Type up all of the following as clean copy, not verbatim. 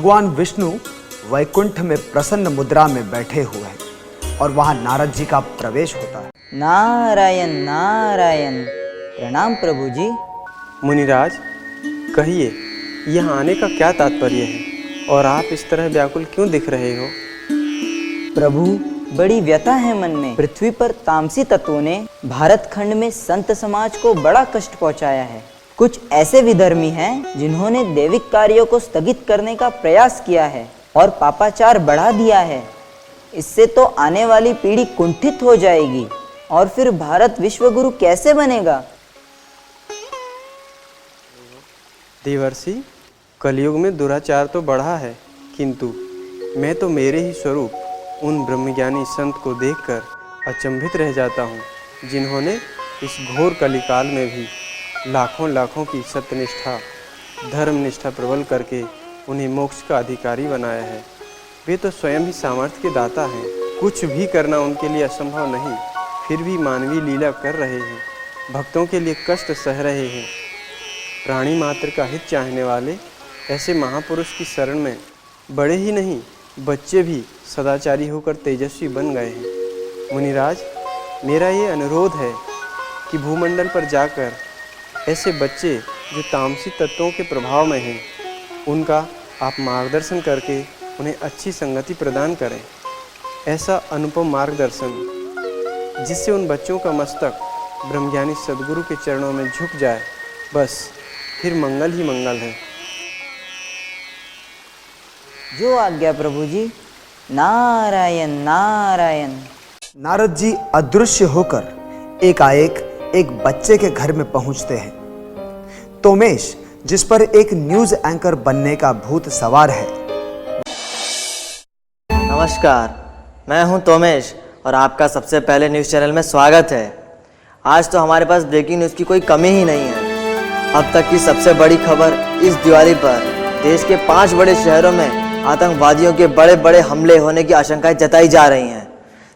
भगवान विष्णु वैकुंठ में प्रसन्न मुद्रा में बैठे हुए हैं और वहां नारद जी का प्रवेश होता है। नारायण नारायण। प्रणाम प्रभु जी। मुनिराज, कहिए यहाँ आने का क्या तात्पर्य है और आप इस तरह व्याकुल क्यों दिख रहे हो? प्रभु, बड़ी व्यथा है मन में। पृथ्वी पर तामसी तत्वों ने भारत खंड में संत समाज को बड़ा कष्ट पहुंचाया है। कुछ ऐसे विधर्मी हैं जिन्होंने दैविक कार्यों को स्थगित करने का प्रयास किया है और पापाचार बढ़ा दिया है। इससे तो आने वाली पीढ़ी कुंठित हो जाएगी और फिर भारत विश्वगुरु कैसे बनेगा? देवर्षि, कलयुग में दुराचार तो बढ़ा है, किंतु मैं तो मेरे ही स्वरूप उन ब्रह्मज्ञानी संत को देखकर अचंभित रह जाता हूँ, जिन्होंने इस घोर कलिकाल में भी लाखों लाखों की सत्यनिष्ठा, धर्मनिष्ठा प्रबल करके उन्हें मोक्ष का अधिकारी बनाया है। वे तो स्वयं ही सामर्थ्य के दाता हैं। कुछ भी करना उनके लिए असंभव नहीं, फिर भी मानवीय लीला कर रहे हैं, भक्तों के लिए कष्ट सह रहे हैं। प्राणी मात्र का हित चाहने वाले ऐसे महापुरुष की शरण में बड़े ही नहीं, बच्चे भी सदाचारी होकर तेजस्वी बन गए हैं। मुनिराज, मेरा ये अनुरोध है कि भूमंडल पर जाकर ऐसे बच्चे जो तामसी तत्वों के प्रभाव में हैं, उनका आप मार्गदर्शन करके उन्हें अच्छी संगति प्रदान करें। ऐसा अनुपम मार्गदर्शन जिससे उन बच्चों का मस्तक ब्रह्मज्ञानी सद्गुरु के चरणों में झुक जाए, बस फिर मंगल ही मंगल है। जो आज्ञा प्रभु जी। नारायण नारायण। नारद जी अदृश्य होकर एकाएक एक बच्चे के घर में पहुंचते हैं। तोमेश, जिस पर एक न्यूज एंकर बनने का भूत सवार है। नमस्कार, मैं हूं तोमेश और आपका सबसे पहले न्यूज़ चैनल में स्वागत है। आज तो हमारे पास ब्रेकिंग न्यूज़ की कोई कमी ही नहीं है। अब तक की सबसे बड़ी खबर इस दिवाली पर देश के 5 बड़े शहरों में आतंकवादियों के बड़े बड़े हमले होने की आशंकाएं जताई जा रही हैं।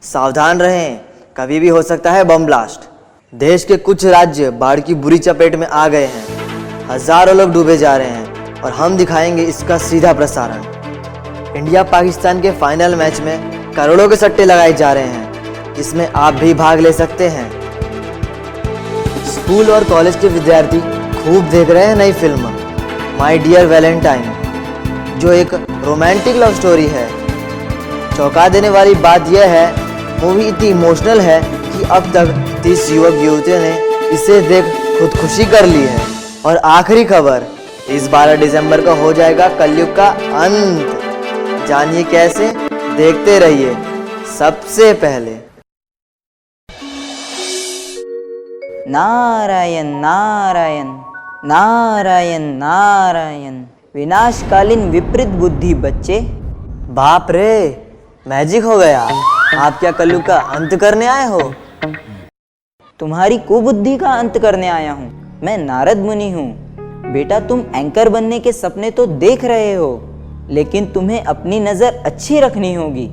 सावधान रहें, कभी भी हो सकता है बम ब्लास्ट। देश के कुछ राज्य बाढ़ की बुरी चपेट में आ गए हैं। हजारों लोग डूबे जा रहे हैं और हम दिखाएंगे इसका सीधा प्रसारण। इंडिया पाकिस्तान के फाइनल मैच में करोड़ों के सट्टे लगाए जा रहे हैं, जिसमें आप भी भाग ले सकते हैं। स्कूल और कॉलेज के विद्यार्थी खूब देख रहे हैं नई फिल्म माय डियर वैलेंटाइन, जो एक रोमांटिक लव स्टोरी है। चौंका देने वाली बात यह है, मूवी इतनी इमोशनल है कि अब तक 30 युवक युवतियों ने इसे देख खुदकुशी कर ली है। और आखिरी खबर, इस 12 दिसंबर को हो जाएगा कलयुग का अंत। जानिए कैसे, देखते रहिए सबसे पहले। नारायण नारायण नारायण नारायण। विनाशकालीन विपरीत बुद्धि बच्चे। बाप रे, मैजिक हो गया। आप क्या कलयुग का अंत करने आए हो? तुम्हारी कुबुद्धि का अंत करने आया हूँ। मैं नारद मुनि हूँ। बेटा, तुम एंकर बनने के सपने तो देख रहे हो, लेकिन तुम्हें अपनी नज़र अच्छी रखनी होगी।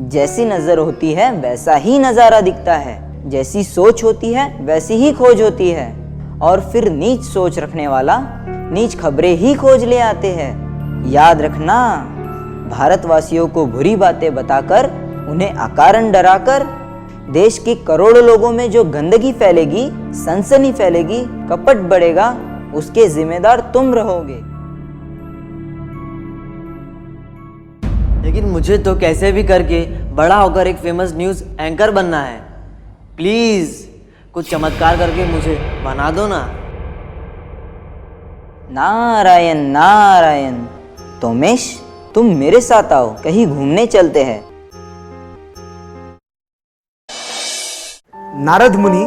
जैसी नज़र होती है वैसा ही नज़ारा दिखता है, जैसी सोच होती है वैसी ही खोज होती है। और फिर नीच सोच रखने वाला नीच खबरें ही खोज ले आते हैं। याद रखना, भारतवासियों को बुरी बातें बताकर, उन्हें अकारण डराकर देश के करोड़ों लोगों में जो गंदगी फैलेगी, सनसनी फैलेगी, कपट बढ़ेगा, उसके जिम्मेदार तुम रहोगे। लेकिन मुझे तो कैसे भी करके बड़ा होकर एक फेमस न्यूज़ एंकर बनना है। प्लीज़ कुछ चमत्कार करके मुझे बना दो ना। नारायण नारायण। तोमेश, तुम मेरे साथ आओ, कहीं घूमने चलते हैं। नारद मुनि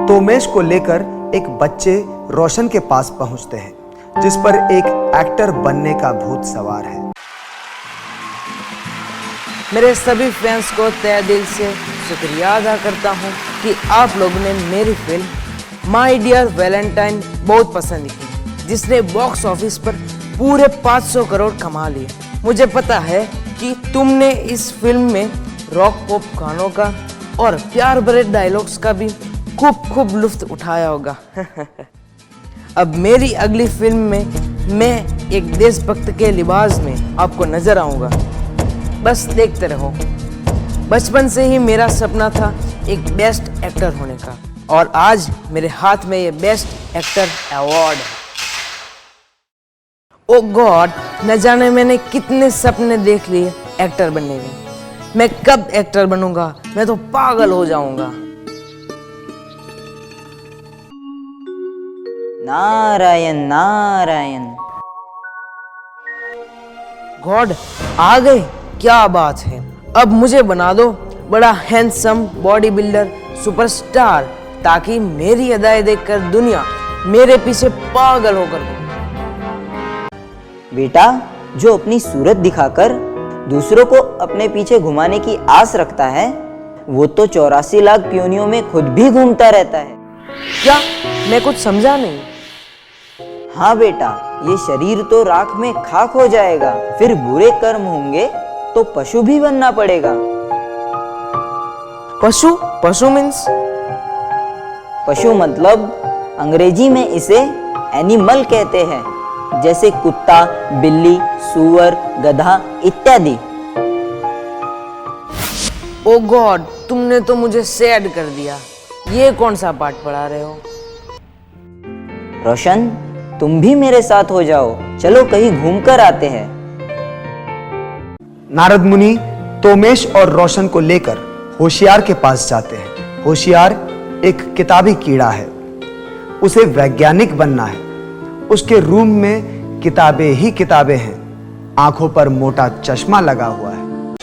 तोमेश को लेकर एक बच्चे रोशन के पास पहुंचते हैं, जिस पर एक एक्टर बनने का भूत सवार है। मेरे सभी फैंस को तहे दिल से शुक्रिया अदा करता हूं कि आप लोगों ने मेरी फिल्म माय डियर वैलेंटाइन बहुत पसंद की, जिसने बॉक्स ऑफिस पर पूरे 500 करोड़ कमा लिए। मुझे पता है कि तुमने इस फिल्म में रॉक पॉप गानों का और प्यार भरे डायलॉग्स का भी खूब लुत्फ उठाया होगा। अब मेरी अगली फिल्म में मैं एक देशभक्त के लिबास में आपको नजर आऊंगा। बस देखते रहो। बचपन से ही मेरा सपना था एक बेस्ट एक्टर होने का, और आज मेरे हाथ में ये बेस्ट एक्टर अवार्ड है। ओ गॉड, न जाने मैंने कितने सपने देख लिए एक्टर बनने के। मैं कब एक्टर बनूंगा, मैं तो पागल हो जाऊंगा। नारायण नारायण। गॉड, आ गए, क्या बात है। अब मुझे बना दो बड़ा हैंडसम बॉडी बिल्डर सुपरस्टार, ताकि मेरी अदाएं देखकर दुनिया मेरे पीछे पागल होकर हो। बेटा, जो अपनी सूरत दिखाकर दूसरों को अपने पीछे घुमाने की आस रखता है, वो तो 84 लाख प्योनियों में खुद भी घूमता रहता है। क्या? मैं कुछ समझा नहीं। हाँ बेटा, ये शरीर तो राख में खाक हो जाएगा, फिर बुरे कर्म होंगे तो पशु भी बनना पड़ेगा। पशु? पशु मीन्स? पशु मतलब अंग्रेजी में इसे एनिमल कहते हैं, जैसे कुत्ता, बिल्ली, सूअर, गधा इत्यादि। ओ गॉड, तुमने तो मुझे सैड कर दिया। ये कौन सा पाठ पढ़ा रहे हो? रोशन, तुम भी मेरे साथ हो जाओ, चलो कहीं घूमकर आते हैं। नारद मुनि तोमेश और रोशन को लेकर होशियार के पास जाते हैं। होशियार एक किताबी कीड़ा है, उसे वैज्ञानिक बनना है। उसके रूम में किताबें ही किताबें हैं, आंखों पर मोटा चश्मा लगा हुआ है।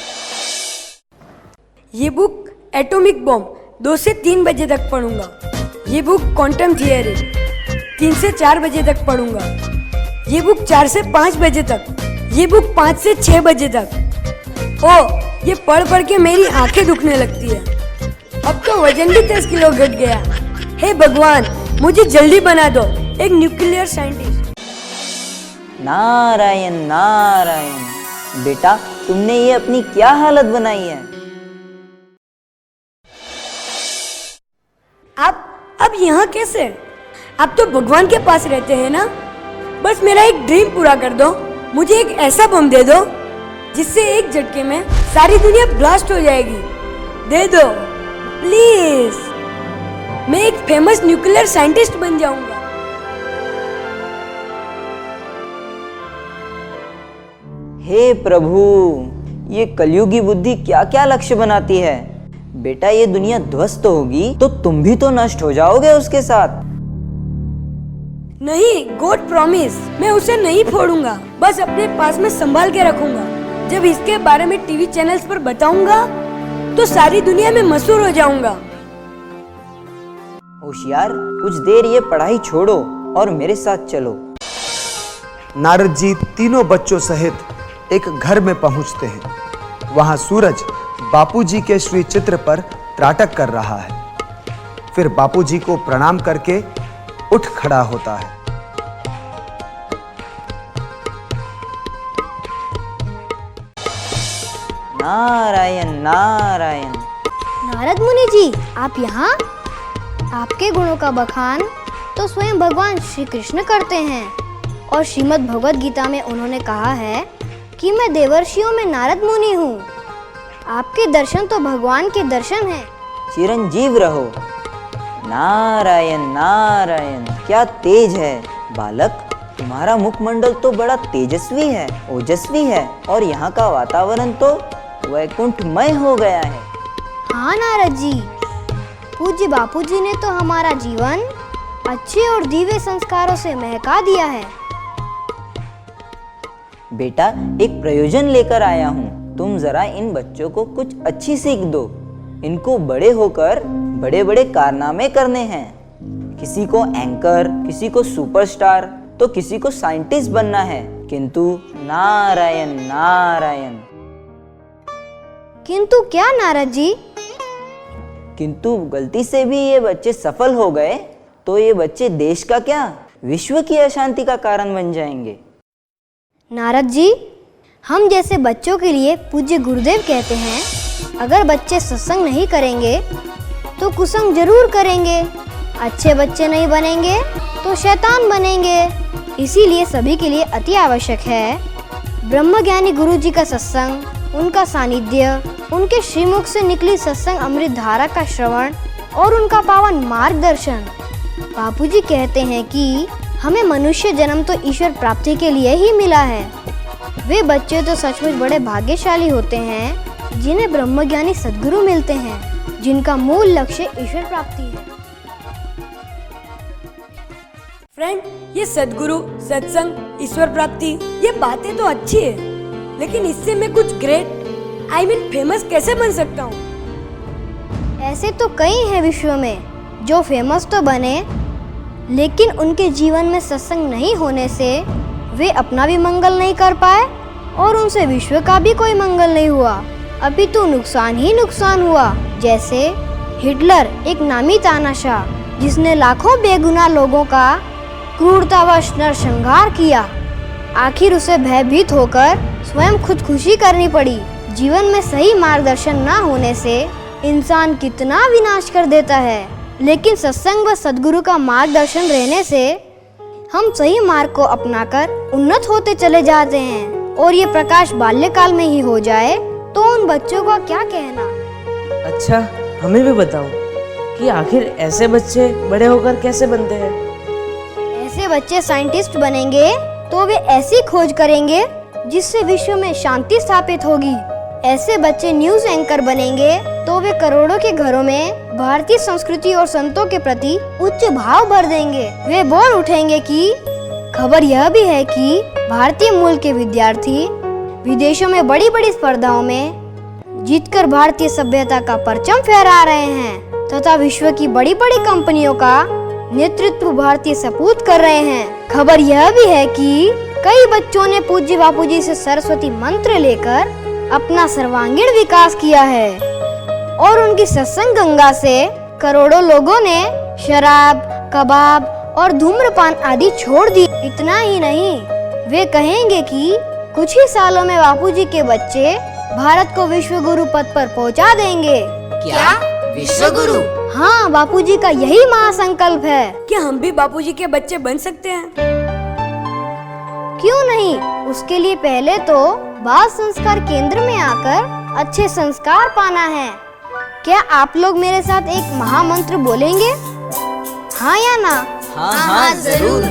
ये बुक एटॉमिक बॉम्ब 2 से 3 बजे तक पढ़ूंगा। ये बुक क्वांटम थियरी 3 से 4 बजे तक पढ़ूंगा। ये बुक 4 से 5 बजे तक। ये बुक 5 से 6 बजे तक। ओ, ये पढ़ पढ़ के मेरी आंखें दुखने लगती है। अब तो वजन भी 10 किलो घट गया। हे भगवान, मुझे जल्दी बना दो एक न्यूक्लियर साइंटिस्ट। नारायण नारायण। बेटा, तुमने ये अपनी क्या हालत बनाई है? अब यहाँ कैसे? आप तो भगवान के पास रहते हैं ना। बस मेरा एक ड्रीम पूरा कर दो। मुझे एक ऐसा बम दे दो जिससे एक झटके में सारी दुनिया ब्लास्ट हो जाएगी। दे दो प्लीज। मैं एक फेमस न्यूक्लियर साइंटिस्ट बन जाऊंगा। हे प्रभु, ये कलयुगी बुद्धि क्या क्या लक्ष्य बनाती है। बेटा, ये दुनिया ध्वस्त होगी तो तुम भी तो नष्ट हो जाओगे उसके साथ। नहीं, गॉड प्रॉमिस, मैं उसे नहीं फोड़ूंगा, बस अपने पास में संभाल के रखूंगा। जब इसके बारे में टीवी चैनल्स पर बताऊंगा तो सारी दुनिया में मशहूर हो जाऊंगा। होशियार, कुछ देर ये पढ़ाई छोड़ो और मेरे साथ चलो। नारद जी तीनों बच्चों सहित एक घर में पहुंचते हैं। वहां सूरज बापूजी के श्री चित्र पर त्राटक कर रहा है। फिर बापूजी को प्रणाम करके उठ खड़ा होता है। नारायण नारायण। नारद मुनि जी, आप यहाँ? आपके गुणों का बखान तो स्वयं भगवान श्री कृष्ण करते हैं, और श्रीमद् भगवद गीता में उन्होंने कहा है कि मैं देवर्षियों में नारद मुनि हूँ। आपके दर्शन तो भगवान के दर्शन हैं। चिरंजीव रहो। नारायण नारायण। क्या तेज है बालक, तुम्हारा मुखमंडल तो बड़ा तेजस्वी है, ओजस्वी है, और यहाँ का वातावरण तो वैकुंठमय हो गया है। हाँ नारद जी, पूज्य बापूजी ने तो हमारा जीवन अच्छे और दिव्य संस्कारों से महका दिया है। बेटा, एक प्रयोजन लेकर आया हूँ, तुम जरा इन बच्चों को कुछ अच्छी सीख दो। इनको बड़े होकर बड़े बड़े कारनामे करने हैं। किसी को एंकर, किसी को सुपरस्टार, तो किसी को साइंटिस्ट बनना है। किंतु नारायण नारायण। किंतु क्या नारद जी? किंतु गलती से भी ये बच्चे सफल हो गए तो ये बच्चे देश का क्या, विश्व की अशांति का कारण बन जाएंगे। नारद जी, हम जैसे बच्चों के लिए पूज्य गुरुदेव कहते हैं, अगर बच्चे सत्संग नहीं करेंगे तो कुसंग जरूर करेंगे। अच्छे बच्चे नहीं बनेंगे तो शैतान बनेंगे। इसीलिए सभी के लिए अति आवश्यक है ब्रह्मज्ञानी गुरु जी का सत्संग, उनका सानिध्य, उनके श्रीमुख से निकली सत्संग अमृत धारा का श्रवण और उनका पावन मार्गदर्शन। बापूजी कहते हैं कि हमें मनुष्य जन्म तो ईश्वर प्राप्ति के लिए ही मिला है। वे बच्चे तो सचमुच बड़े भाग्यशाली होते हैं जिन्हें ब्रह्मज्ञानी सद्गुरु मिलते हैं, जिनका मूल लक्ष्य ईश्वर प्राप्ति है। फ्रेंड, ये सद्गुरु, सत्संग, ईश्वर प्राप्ति, ये बातें तो अच्छी है, लेकिन इससे मैं कुछ ग्रेट फेमस कैसे बन सकता हूँ? ऐसे तो कई हैं विश्व में जो फेमस तो बने, लेकिन उनके जीवन में सत्संग नहीं होने से वे अपना भी मंगल नहीं कर पाए और उनसे विश्व का भी कोई मंगल नहीं हुआ, अभी तो नुकसान ही नुकसान हुआ। जैसे हिटलर, एक नामी तानाशाह, जिसने लाखों बेगुनाह लोगों का क्रूरतावश नरसंहार किया, आखिर उसे भयभीत होकर स्वयं खुदकुशी करनी पड़ी। जीवन में सही मार्गदर्शन न होने से इंसान कितना विनाश कर देता है, लेकिन सत्संग व सद्गुरु का मार्गदर्शन रहने से हम सही मार्ग को अपनाकर उन्नत होते चले जाते हैं। और ये प्रकाश बाल्यकाल में ही हो जाए तो उन बच्चों का क्या कहना। अच्छा, हमें भी बताओ कि आखिर ऐसे बच्चे बड़े होकर कैसे बनते हैं? ऐसे बच्चे साइंटिस्ट बनेंगे तो वे ऐसी खोज करेंगे जिससे विश्व में शांति स्थापित होगी। ऐसे बच्चे न्यूज एंकर बनेंगे तो वे करोड़ों के घरों में भारतीय संस्कृति और संतों के प्रति उच्च भाव भर देंगे। वे बोल उठेंगे कि खबर यह भी है कि भारतीय मूल के विद्यार्थी विदेशों में बड़ी बड़ी स्पर्धाओं में जीतकर भारतीय सभ्यता का परचम फहरा रहे हैं तथा विश्व की बड़ी बड़ी कंपनियों का नेतृत्व भारतीय सपूत कर रहे हैं। खबर यह भी है कि कई बच्चों ने पूज्य बापूजी से सरस्वती मंत्र लेकर अपना सर्वांगीण विकास किया है और उनकी सत्संग गंगा से करोड़ों लोगों ने शराब, कबाब और धूम्रपान आदि छोड़ दी। इतना ही नहीं, वे कहेंगे कि कुछ ही सालों में बापूजी के बच्चे भारत को विश्व गुरु पद पर पहुंचा देंगे। क्या? विश्व गुरु? हाँ, बापूजी का यही महासंकल्प है। क्या हम भी बापूजी के बच्चे बन सकते हैं? क्यों नहीं? उसके लिए पहले तो बाल संस्कार केंद्र में आकर अच्छे संस्कार पाना है। क्या आप लोग मेरे साथ एक महामंत्र बोलेंगे? हाँ या ना? हाँ हाँ जरूर।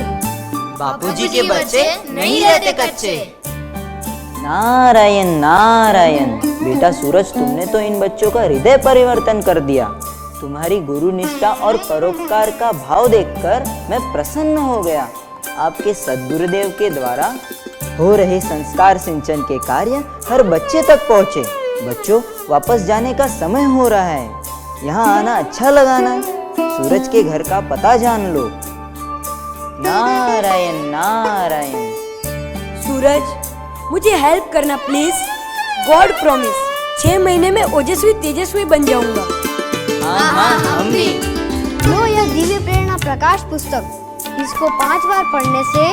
बापूजी के बच्चे नहीं रहते कच्चे। नारायण नारायण। बेटा सूरज, तुमने तो इन बच्चों का हृदय परिवर्तन कर दिया। तुम्हारी गुरु निष्ठा और परोपकार का भाव देखकर मैं प्रसन्न हो गया। आपके सद्गुरुदेव के द्वारा हो रहे संस्कार सिंचन के कार्य हर बच्चे तक पहुँचे। बच्चों, वापस जाने का समय हो रहा है। यहाँ आना अच्छा लगा ना? सूरज के घर का पता जान लो। नारायण नारायण। सूरज, मुझे हेल्प करना प्लीज। गॉड प्रॉमिस, 6 महीने में ओजस्वी तेजस्वी बन जाऊंगा। हाँ हाँ, हम भी। लो यह दिव्य प्रेरणा प्रकाश पुस्तक। इसको 5 बार पढ़ने से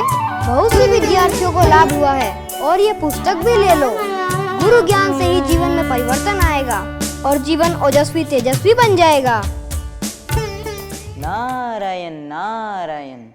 बहुत से विद्यार्थियों को लाभ हुआ है और ये पुस्तक भी ले लो। गुरु ज्ञान से ही जीवन में परिवर्तन आएगा और जीवन ओजस्वी तेजस्वी बन जाएगा। नारायण नारायण।